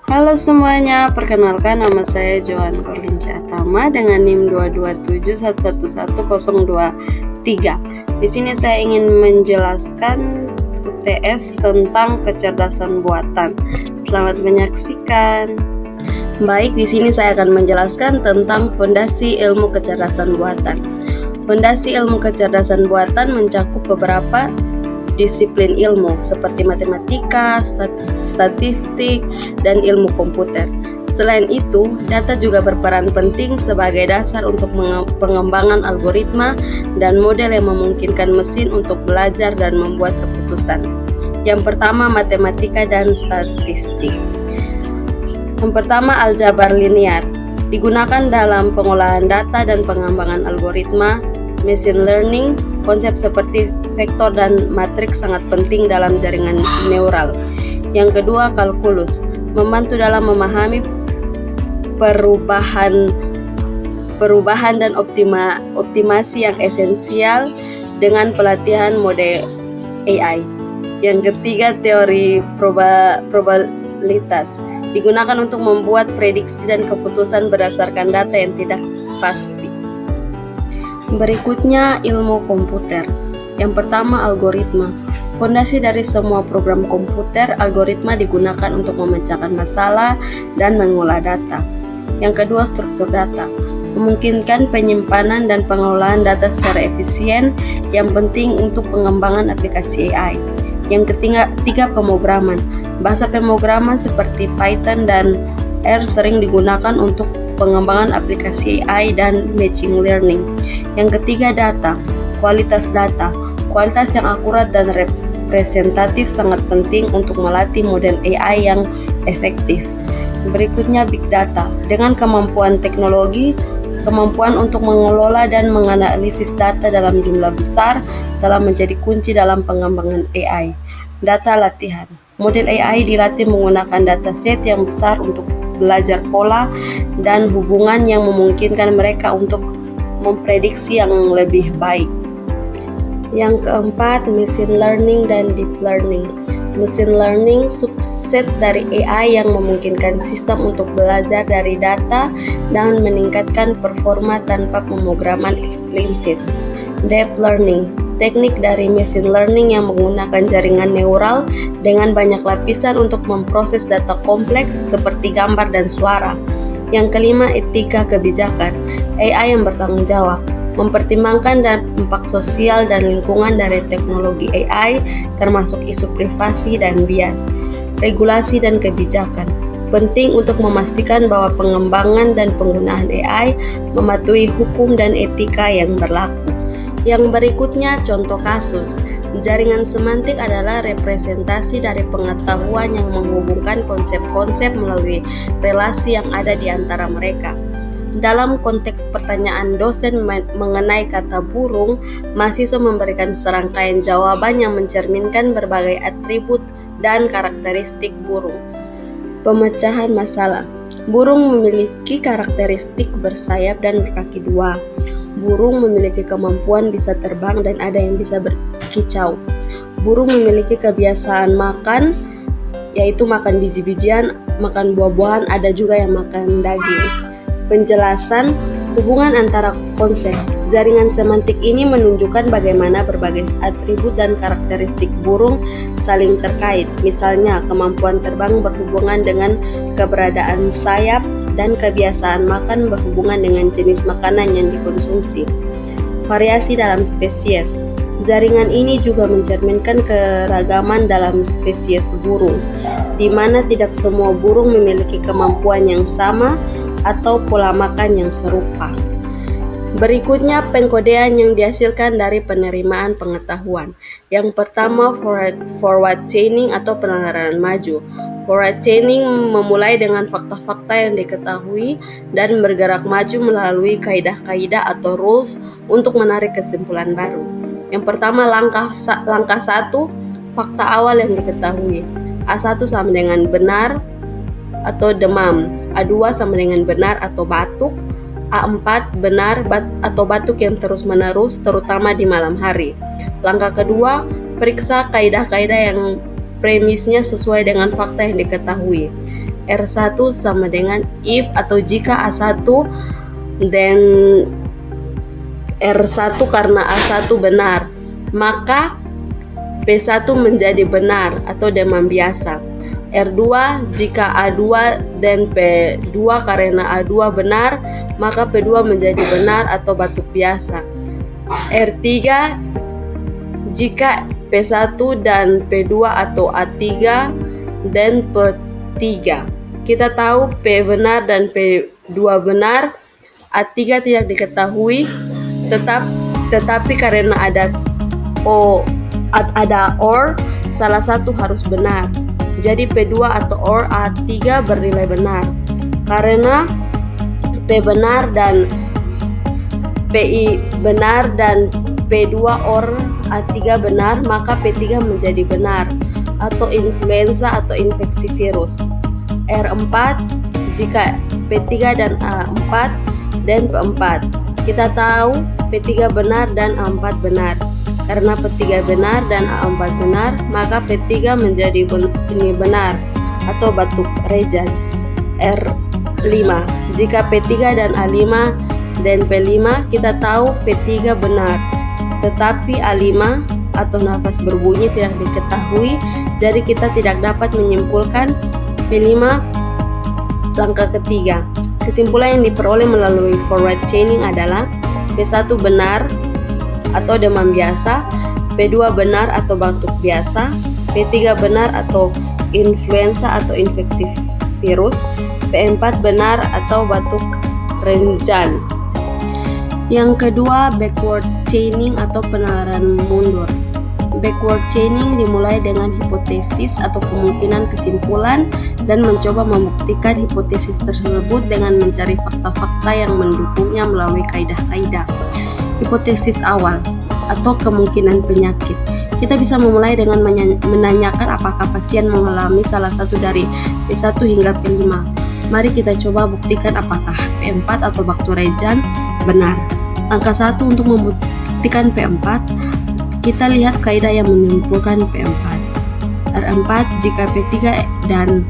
Halo semuanya, perkenalkan nama saya Joan Korlinca Atama dengan NIM 227111023. Di sini saya ingin menjelaskan UTS tentang kecerdasan buatan. Selamat menyaksikan. Baik, di sini saya akan menjelaskan tentang fondasi ilmu kecerdasan buatan. Fondasi ilmu kecerdasan buatan mencakup beberapa disiplin ilmu seperti matematika, statistik, dan ilmu komputer. Selain itu, data juga berperan penting sebagai dasar untuk pengembangan algoritma dan model yang memungkinkan mesin untuk belajar dan membuat keputusan. Yang pertama, matematika dan statistik. Yang pertama, aljabar linear. Digunakan dalam pengolahan data dan pengembangan algoritma, machine learning. Konsep seperti vektor dan matriks sangat penting dalam jaringan neural. Yang kedua, kalkulus. Membantu dalam memahami perubahan dan optimasi yang esensial dengan pelatihan model AI. Yang ketiga, teori probabilitas. Digunakan untuk membuat prediksi dan keputusan berdasarkan data yang tidak pasti. Berikutnya, ilmu komputer. Yang pertama, algoritma. Fondasi dari semua program komputer, algoritma digunakan untuk memecahkan masalah dan mengolah data. Yang kedua, struktur data. Memungkinkan penyimpanan dan pengelolaan data secara efisien yang penting untuk pengembangan aplikasi AI. Yang ketiga, pemrograman. Bahasa pemrograman seperti Python dan R sering digunakan untuk pengembangan aplikasi AI dan machine learning. Yang ketiga, data. Kualitas data. Kualitas yang akurat dan representatif sangat penting untuk melatih model AI yang efektif. Berikutnya, big data. Dengan kemampuan teknologi, kemampuan untuk mengelola dan menganalisis data dalam jumlah besar telah menjadi kunci dalam pengembangan AI. Data latihan. Model AI dilatih menggunakan dataset yang besar untuk belajar pola dan hubungan yang memungkinkan mereka untuk memprediksi yang lebih baik. Yang keempat, machine learning dan deep learning. Machine learning subset dari AI yang memungkinkan sistem untuk belajar dari data dan meningkatkan performa tanpa pemrograman eksplisit. Deep learning, teknik dari machine learning yang menggunakan jaringan neural dengan banyak lapisan untuk memproses data kompleks seperti gambar dan suara. Yang kelima, etika kebijakan. AI yang bertanggung jawab, mempertimbangkan dampak sosial dan lingkungan dari teknologi AI, termasuk isu privasi dan bias. Regulasi dan kebijakan. Penting untuk memastikan bahwa pengembangan dan penggunaan AI mematuhi hukum dan etika yang berlaku. Yang berikutnya, contoh kasus. Jaringan semantik adalah representasi dari pengetahuan yang menghubungkan konsep-konsep melalui relasi yang ada di antara mereka. Dalam konteks pertanyaan dosen mengenai kata burung, mahasiswa memberikan serangkaian jawaban yang mencerminkan berbagai atribut dan karakteristik burung. Pemecahan masalah. Burung memiliki karakteristik bersayap dan berkaki dua. Burung memiliki kemampuan bisa terbang dan ada yang bisa berkicau. Burung memiliki kebiasaan makan, yaitu makan biji-bijian, makan buah-buahan, ada juga yang makan daging. Penjelasan hubungan antara konsep. Jaringan semantik ini menunjukkan bagaimana berbagai atribut dan karakteristik burung saling terkait. Misalnya, kemampuan terbang berhubungan dengan keberadaan sayap dan kebiasaan makan berhubungan dengan jenis makanan yang dikonsumsi. Variasi dalam spesies. Jaringan ini juga mencerminkan keragaman dalam spesies burung, di mana tidak semua burung memiliki kemampuan yang sama atau pola makan yang serupa. Berikutnya, pengkodean yang dihasilkan dari penerimaan pengetahuan. Yang pertama, forward chaining atau penelitian maju. Forward chaining memulai dengan fakta-fakta yang diketahui dan bergerak maju melalui kaidah-kaidah atau rules untuk menarik kesimpulan baru. Yang pertama, langkah 1, fakta awal yang diketahui. A1 sama dengan benar atau demam, A2 sama dengan benar atau batuk, A4 benar atau batuk yang terus-menerus terutama di malam hari. Langkah kedua, periksa kaidah-kaidah yang premisnya sesuai dengan fakta yang diketahui. R1 sama dengan if atau jika A1 dan R1 karena A1 benar, maka P1 menjadi benar atau demam biasa. R2 jika A2 dan P2 karena A2 benar, maka P2 menjadi benar atau batuk biasa. R3 jika P1 dan P2 atau A3 dan P3. Kita tahu P benar dan P2 benar, A3 tidak diketahui, tetapi karena ada OR, salah satu harus benar. Jadi P2 atau OR A3 bernilai benar. Karena P benar dan PI benar dan P2 OR A3 benar, maka P3 menjadi benar atau influenza atau infeksi virus. R4 jika P3 dan A4 dan P4. Kita tahu P3 benar dan A4 benar. Karena P3 benar dan A4 benar, maka P3 menjadi benar atau batuk rejan. R5 jika P3 dan A5 dan P5, kita tahu P3 benar, tetapi A5 atau nafas berbunyi tidak diketahui, jadi kita tidak dapat menyimpulkan P5 langkah ketiga. Kesimpulan yang diperoleh melalui forward chaining adalah P1 benar atau demam biasa, P2 benar atau batuk biasa, P3 benar atau influenza atau infeksi virus, P4 benar atau batuk rejan. Yang kedua, backward chaining atau penalaran mundur. Backward chaining dimulai dengan hipotesis atau kemungkinan kesimpulan dan mencoba membuktikan hipotesis tersebut dengan mencari fakta-fakta yang mendukungnya melalui kaidah-kaidah. Hipotesis awal atau kemungkinan penyakit. Kita bisa memulai dengan menanyakan apakah pasien mengalami salah satu dari P1 hingga P5. Mari kita coba buktikan apakah P4 atau batuk rejan benar. Langkah 1 untuk membuktikan P4, kita lihat kaidah yang menyimpulkan P4. R4 jika P3 dan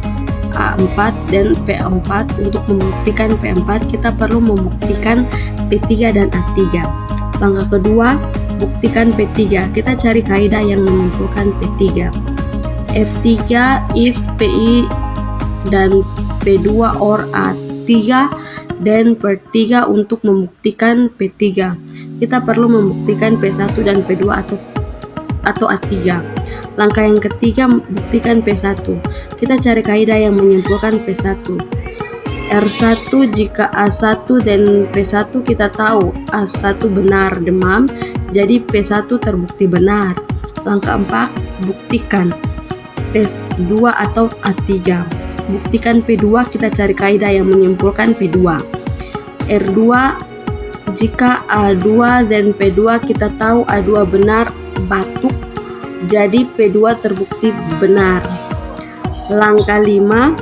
A4 dan P4. Untuk membuktikan P4, kita perlu membuktikan P3 dan A3. Langkah kedua, buktikan P3. Kita cari kaidah yang menyimpulkan P3. F3 if PI dan P2 or A3 dan P3 untuk membuktikan P3. Kita perlu membuktikan P1 dan P2 atau A3. Langkah yang ketiga, buktikan P1. Kita cari kaidah yang menyimpulkan P1. R1 jika A1 dan P1, kita tahu A1 benar demam, jadi P1 terbukti benar. Langkah 4, buktikan P2 atau A3. Buktikan P2, kita cari kaidah yang menyimpulkan P2. R2 jika A2 dan P2, kita tahu A2 benar batuk, jadi P2 terbukti benar. Langkah 5,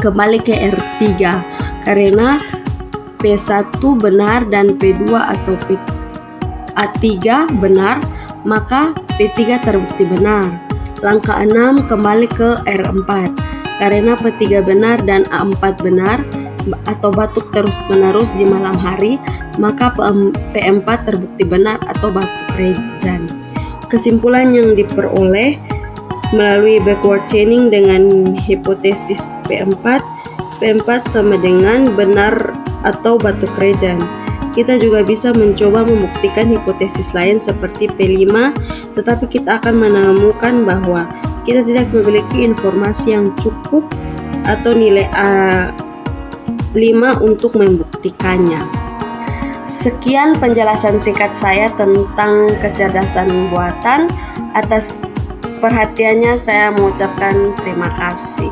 kembali ke R3. Karena P1 benar dan P2 atau A3 benar, maka P3 terbukti benar. Langkah 6, kembali ke R4. Karena P3 benar dan A4 benar atau batuk terus-menerus di malam hari, maka P4 terbukti benar atau batuk rejan. Kesimpulan yang diperoleh melalui backward chaining dengan hipotesis P4 sama dengan benar atau batuk rejan. Kita juga bisa mencoba membuktikan hipotesis lain seperti P5, tetapi kita akan menemukan bahwa kita tidak memiliki informasi yang cukup atau nilai A5 untuk membuktikannya. Sekian penjelasan singkat saya tentang kecerdasan buatan. Atas perhatiannya saya mengucapkan terima kasih.